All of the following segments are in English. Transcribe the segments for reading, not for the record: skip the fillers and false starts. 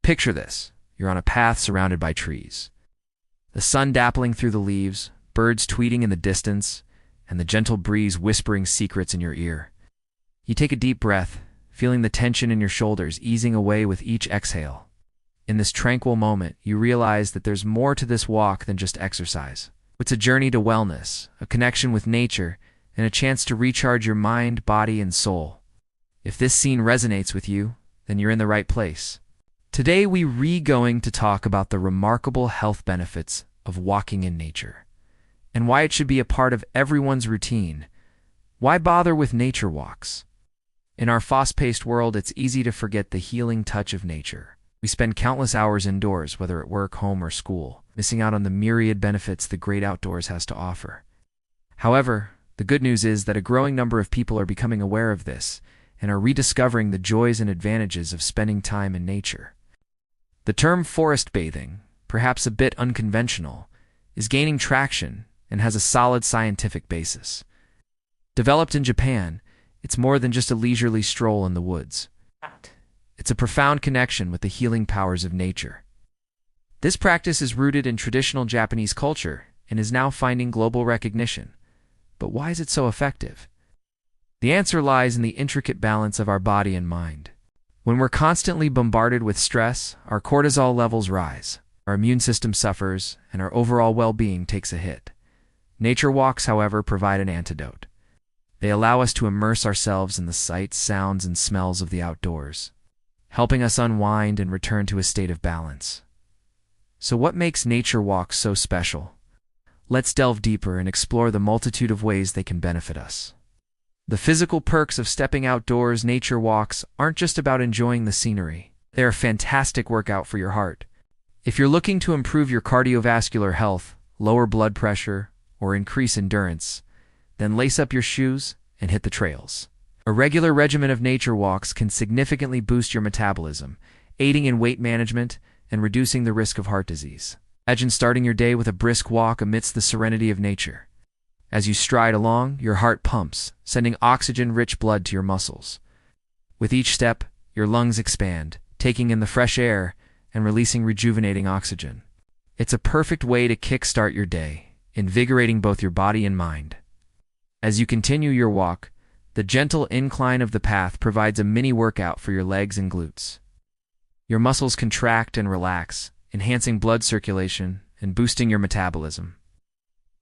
Picture this. You're on a path surrounded by trees. The sun dappling through the leaves, birds tweeting in the distance, and the gentle breeze whispering secrets in your ear. You take a deep breath, feeling the tension in your shoulders easing away with each exhale. In this tranquil moment, you realize that there's more to this walk than just exercise. It's a journey to wellness, a connection with nature, and a chance to recharge your mind, body, and soul. If this scene resonates with you, then you're in the right place. Today we're going to talk about the remarkable health benefits of walking in nature, and why it should be a part of everyone's routine. Why bother with nature walks? In our fast-paced world, it's easy to forget the healing touch of nature. We spend countless hours indoors, whether at work, home, or school, missing out on the myriad benefits the great outdoors has to offer. However, the good news is that a growing number of people are becoming aware of this and are rediscovering the joys and advantages of spending time in nature. The term forest bathing, perhaps a bit unconventional, is gaining traction and has a solid scientific basis. Developed in Japan, it's more than just a leisurely stroll in the woods. It's a profound connection with the healing powers of nature. This practice is rooted in traditional Japanese culture and is now finding global recognition. But why is it so effective? The answer lies in the intricate balance of our body and mind. When we're constantly bombarded with stress, our cortisol levels rise, our immune system suffers, and our overall well-being takes a hit. Nature walks, however, provide an antidote. They allow us to immerse ourselves in the sights, sounds, and smells of the outdoors, helping us unwind and return to a state of balance. So what makes nature walks so special? Let's delve deeper and explore the multitude of ways they can benefit us. The physical perks of stepping outdoors. Nature walks aren't just about enjoying the scenery. They're a fantastic workout for your heart. If you're looking to improve your cardiovascular health, lower blood pressure, or increase endurance, then lace up your shoes and hit the trails. A regular regimen of nature walks can significantly boost your metabolism, aiding in weight management and reducing the risk of heart disease. Imagine starting your day with a brisk walk amidst the serenity of nature. As you stride along, your heart pumps, sending oxygen-rich blood to your muscles. With each step, your lungs expand, taking in the fresh air and releasing rejuvenating oxygen. It's a perfect way to kickstart your day, invigorating both your body and mind. As you continue your walk, the gentle incline of the path provides a mini workout for your legs and glutes. Your muscles contract and relax, enhancing blood circulation and boosting your metabolism.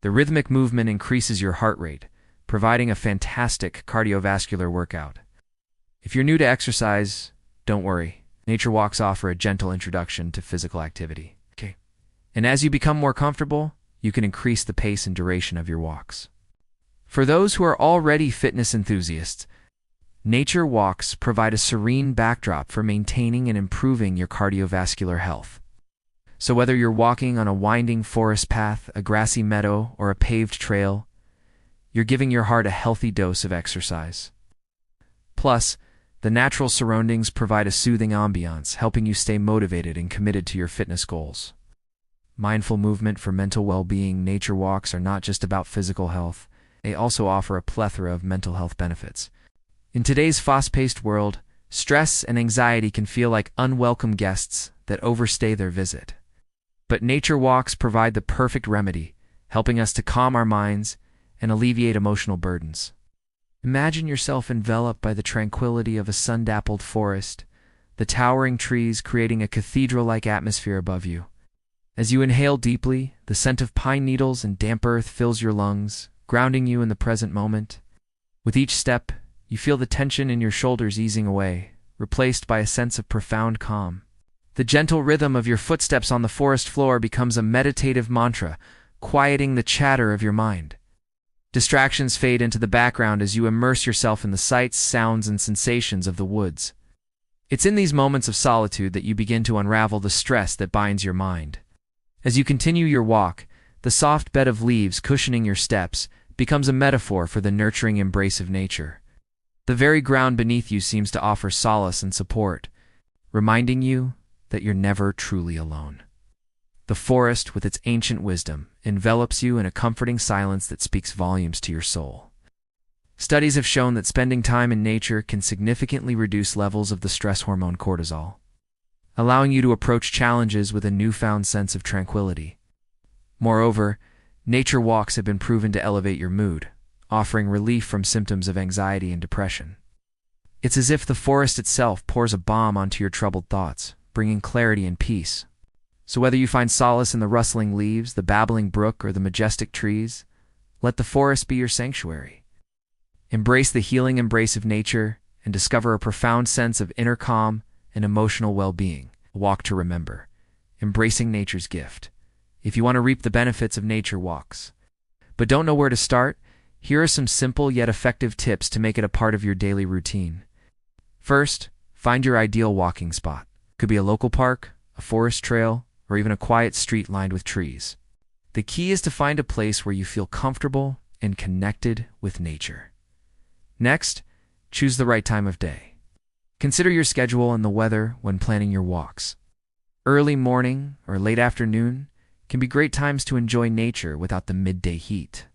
The rhythmic movement increases your heart rate, providing a fantastic cardiovascular workout. If you're new to exercise, don't worry. Nature walks offer a gentle introduction to physical activity. And as you become more comfortable, you can increase the pace and duration of your walks. For those who are already fitness enthusiasts, nature walks provide a serene backdrop for maintaining and improving your cardiovascular health. So whether you're walking on a winding forest path, a grassy meadow, or a paved trail, you're giving your heart a healthy dose of exercise. Plus, the natural surroundings provide a soothing ambiance, helping you stay motivated and committed to your fitness goals. Mindful movement for mental well-being. Nature walks are not just about physical health. They also offer a plethora of mental health benefits. In today's fast-paced world, stress and anxiety can feel like unwelcome guests that overstay their visit. But nature walks provide the perfect remedy, helping us to calm our minds and alleviate emotional burdens. Imagine yourself enveloped by the tranquility of a sun-dappled forest, the towering trees creating a cathedral-like atmosphere above you. As you inhale deeply, the scent of pine needles and damp earth fills your lungs, grounding you in the present moment. With each step, you feel the tension in your shoulders easing away, replaced by a sense of profound calm. The gentle rhythm of your footsteps on the forest floor becomes a meditative mantra, quieting the chatter of your mind. Distractions fade into the background as you immerse yourself in the sights, sounds, and sensations of the woods. It's in these moments of solitude that you begin to unravel the stress that binds your mind. As you continue your walk, the soft bed of leaves cushioning your steps becomes a metaphor for the nurturing embrace of nature. The very ground beneath you seems to offer solace and support, reminding you that you're never truly alone. The forest, with its ancient wisdom, envelops you in a comforting silence that speaks volumes to your soul. Studies have shown that spending time in nature can significantly reduce levels of the stress hormone cortisol, allowing you to approach challenges with a newfound sense of tranquility. Moreover, nature walks have been proven to elevate your mood, offering relief from symptoms of anxiety and depression. It's as if the forest itself pours a balm onto your troubled thoughts, bringing clarity and peace. So whether you find solace in the rustling leaves, the babbling brook, or the majestic trees, let the forest be your sanctuary. Embrace the healing embrace of nature and discover a profound sense of inner calm and emotional well-being. A walk to remember. Embracing nature's gift. If you want to reap the benefits of nature walks, but don't know where to start, here are some simple yet effective tips to make it a part of your daily routine. First, find your ideal walking spot. Could be a local park, a forest trail, or even a quiet street lined with trees. The key is to find a place where you feel comfortable and connected with nature. Next, choose the right time of day. Consider your schedule and the weather when planning your walks. Early morning or late afternoon can be great times to enjoy nature without the midday heat.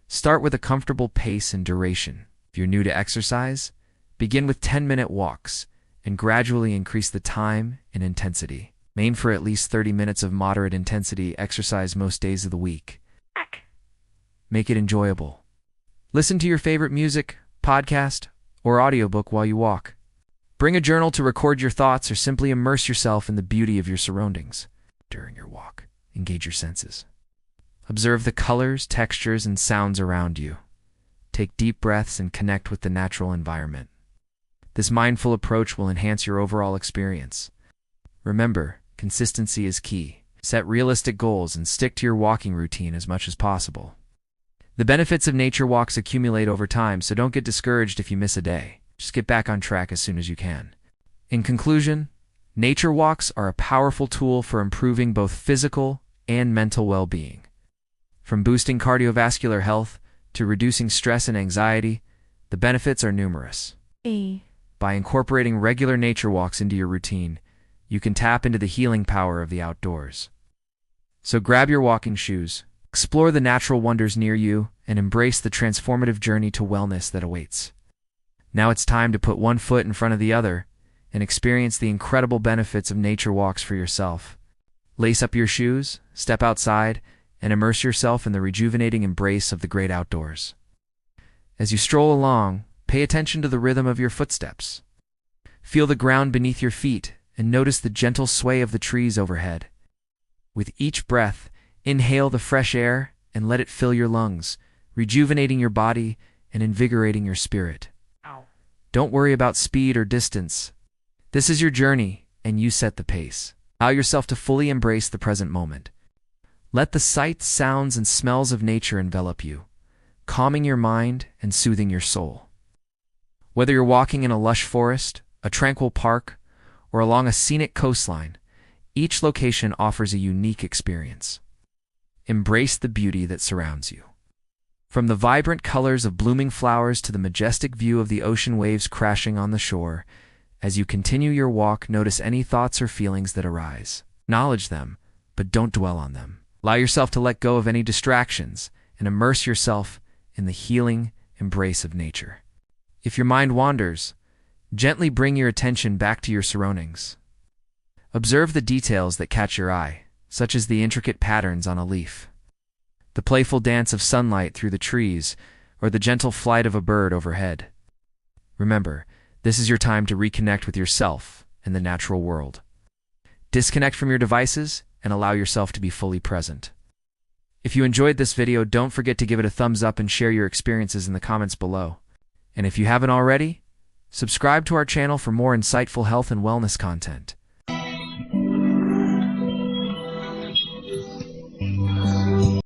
Start with a comfortable pace and duration. If you're new to exercise, begin with 10-minute walks and gradually increase the time and intensity. Aim for at least 30 minutes of moderate intensity exercise most days of the week. Make it enjoyable. Listen to your favorite music, podcast, or audiobook while you walk. Bring a journal to record your thoughts or simply immerse yourself in the beauty of your surroundings. During your walk, engage your senses. Observe the colors, textures, and sounds around you. Take deep breaths and connect with the natural environment. This mindful approach will enhance your overall experience. Remember, consistency is key. Set realistic goals and stick to your walking routine as much as possible. The benefits of nature walks accumulate over time, so don't get discouraged if you miss a day. Just get back on track as soon as you can. In conclusion, nature walks are a powerful tool for improving both physical and mental well-being. From boosting cardiovascular health to reducing stress and anxiety, the benefits are numerous. By incorporating regular nature walks into your routine, you can tap into the healing power of the outdoors. So grab your walking shoes, explore the natural wonders near you, and embrace the transformative journey to wellness that awaits. Now it's time to put one foot in front of the other and experience the incredible benefits of nature walks for yourself. Lace up your shoes, step outside, and immerse yourself in the rejuvenating embrace of the great outdoors. As you stroll along, pay attention to the rhythm of your footsteps. Feel the ground beneath your feet and notice the gentle sway of the trees overhead. With each breath, inhale the fresh air and let it fill your lungs, rejuvenating your body and invigorating your spirit. Don't worry about speed or distance. This is your journey, and you set the pace. Allow yourself to fully embrace the present moment. Let the sights, sounds, and smells of nature envelop you, calming your mind and soothing your soul. Whether you're walking in a lush forest, a tranquil park, or along a scenic coastline, each location offers a unique experience. Embrace the beauty that surrounds you. From the vibrant colors of blooming flowers to the majestic view of the ocean waves crashing on the shore, as you continue your walk, notice any thoughts or feelings that arise. Acknowledge them, but don't dwell on them. Allow yourself to let go of any distractions and immerse yourself in the healing embrace of nature. If your mind wanders, gently bring your attention back to your surroundings. Observe the details that catch your eye, such as the intricate patterns on a leaf, the playful dance of sunlight through the trees, or the gentle flight of a bird overhead. Remember, this is your time to reconnect with yourself and the natural world. Disconnect from your devices and allow yourself to be fully present. If you enjoyed this video, don't forget to give it a thumbs up and share your experiences in the comments below. And if you haven't already, subscribe to our channel for more insightful health and wellness content.